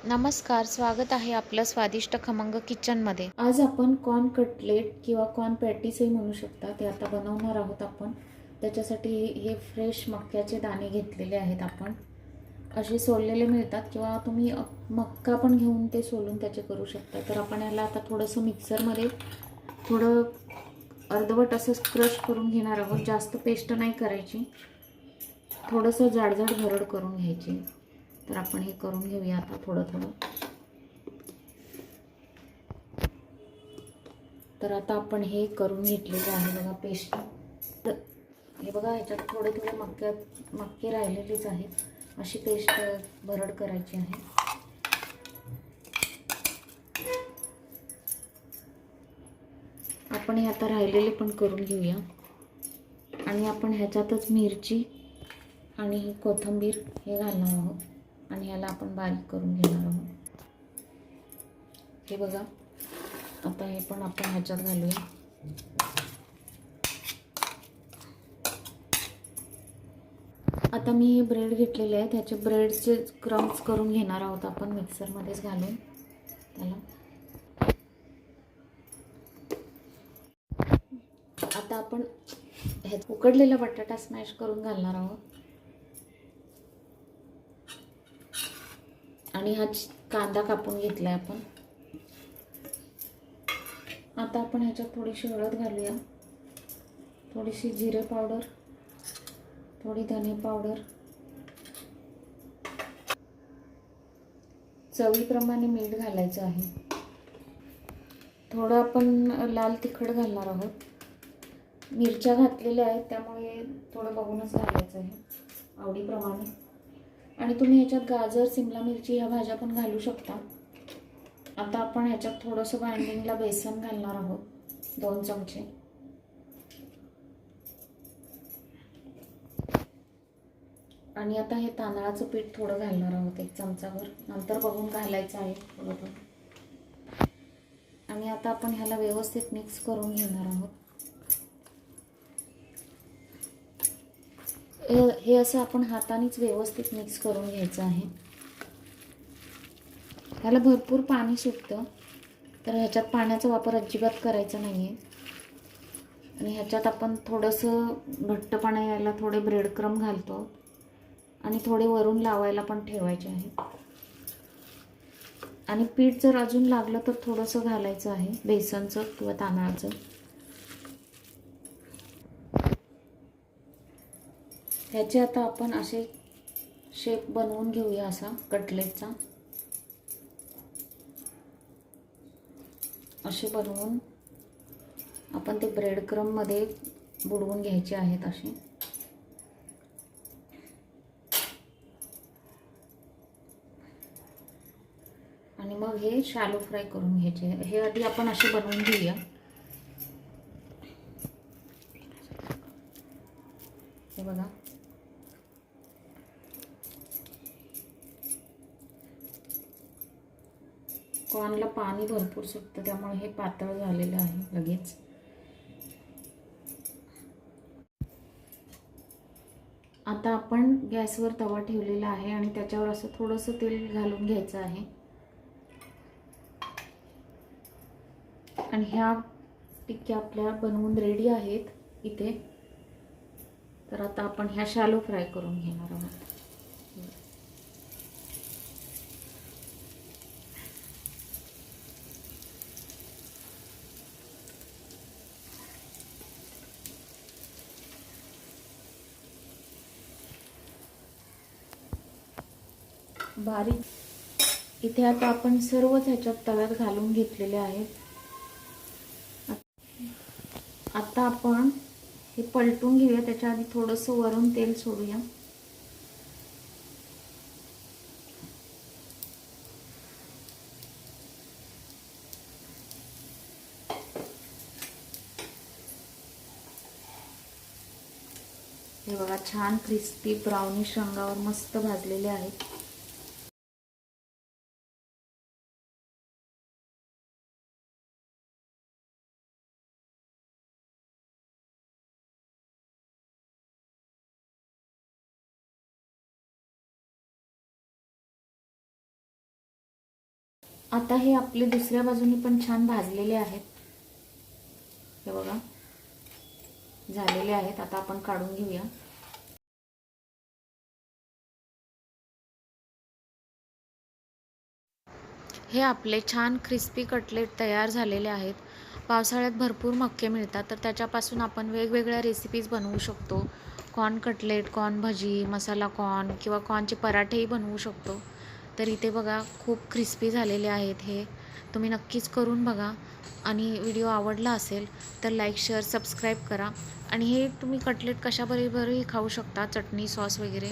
नमस्कार, स्वागत आहे आपलं स्वादिष्ट खमंग किचनमध्ये. आज आपण कॉर्न कटलेट किंवा कॉर्न पॅटीसही म्हणू शकता ते आता बनवणार आहोत आपण. त्याच्यासाठी हे फ्रेश मक्याचे दाणे घेतलेले आहेत आपण. असे सोललेले मिळतात किंवा तुम्ही मक्का पण घेऊन ते सोलून त्याचे करू शकता. तर आपण याला आता थोडंसं मिक्सरमध्ये थोडं अर्धवट असं क्रश करून घेणार आहोत. जास्त पेस्ट नाही करायची, थोडंसं जाडजाड भरड करून घ्यायची. तर आपण हे करून घेऊया आता थोडं थोडं. तर आता आपण हे करून घेतलेलं आहे बघा पेस्ट. तर हे बघा, ह्याच्यात थोडे थोडे मक्के राहिलेलेच आहेत. अशी पेस्ट भरड करायची आहे. आपण हे आता राहिलेले पण करून घेऊया. आणि आपण ह्याच्यातच मिरची आणि कोथिंबीर हे घालणार आहोत आणि ह्याला आपण बारीक करून घेणार आहोत. हे बघा, आता हे पण आपण ह्याच्यात घालूया. आता मी हे ब्रेड घेतलेले आहेत, ह्याचे ब्रेडचे क्रम्स करून घेणार आहोत आपण मिक्सरमध्येच घालून त्याला. आता आपण ह्यात उकडलेला बटाटा स्मॅश करून घालणार आहोत आणि हा कांदा कापून घेतलाय आपण. आता आपण ह्याच्यात थोडीशी हळद घालूया, थोडीशी जिरे पावडर, थोडी धने पावडर, चवीप्रमाणे मीठ घालायचं आहे. थोडं आपण लाल तिखट घालणार आहोत. मिरच्या घातलेल्या आहेत त्यामुळे थोडं बघूनच घालायचं आहे, आवडीप्रमाणे. आणि तुम्ही ह्याच्यात गाजर, सिमला मिरची ह्या भाज्या पण घालू शकता. आता आपण ह्याच्यात थोडंसं बाइंडिंगला बेसन घालणार आहोत, 2 चमचे. आणि आता हे तांदळाचं पीठ थोडं घालणार आहोत, 1 चमचाभर. नंतर बघून घालायचं आहे थोडं थोडं. आणि आता आपण ह्याला व्यवस्थित मिक्स करून घेणार आहोत. हे असं आपण हातानेच व्यवस्थित मिक्स करून घ्यायचं आहे. ह्याला भरपूर पाणी सुटतं, तर ह्याच्यात पाण्याचा वापर अजिबात करायचा नाही आहे. आणि ह्याच्यात आपण थोडंसं घट्टपणा यायला थोडे ब्रेड क्रम घालतो आणि थोडे वरून लावायला पण ठेवायचे आहे. आणि पीठ जर अजून लागलं तर थोडंसं घालायचं आहे, बेसनचं किंवा तांदळाचं. ह्याचे आता आपण असे शेप बनवून घेऊया, असा कटलेटचा. असे बनवून आपण ते ब्रेड क्रममध्ये बुडवून घ्यायचे आहेत असे. आणि मग हे शॅलो फ्राय करून घ्यायचे. हे आधी आपण असे बनवून घेऊया. हे बघा, कॉर्नला पाणी भरपूर सुटतं त्यामुळे हे पातळ झालेलं आहे लगेच. आता आपण गॅसवर तवा ठेवलेला आहे आणि त्याच्यावर असं थोडंसं तेल घालून घ्यायचं आहे. आणि ह्या टिक्क्या आपल्या बनवून रेडी आहेत इथे. तर आता आपण ह्या शॅलो फ्राय करून घेणार आहोत. बारीक इथे आता आपण सर्वच ह्याच्यात तव्यात घालून घेतलेले आहेत. आता आपण हे पलटून घेऊया. त्याच्या आधी थोडंसं वरून तेल सोडूया. हे बघा, छान क्रिस्पी ब्राउनिश रंगावर मस्त भाजलेले आहेत. आता हे आपले दुसऱ्या बाजूनी पण छान भाजलेले आहेत. हे बघा झालेले आहेत. आता आपण काढून घेऊया. हे आपले छान क्रिस्पी कटलेट तयार झालेले आहेत. पावसाळ्यात भरपूर मक्के मिळतात, तर त्याच्यापासून आपण वेगवेगळ्या रेसिपीज बनवू शकतो. कॉर्न कटलेट, कॉर्न भजी, मसाला कॉर्न किंवा कॉर्नचे पराठेही बनवू शकतो. तर इथे बघा खूप क्रिस्पी झालेले आहेत. हे तुम्ही नक्कीच करून बघा आणि व्हिडिओ आवडला असेल तर लाईक, शेअर, सबस्क्राईब करा. आणि हे तुम्ही कटलेट कशाबरोबरही खाऊ शकता, चटणी, सॉस वगैरे.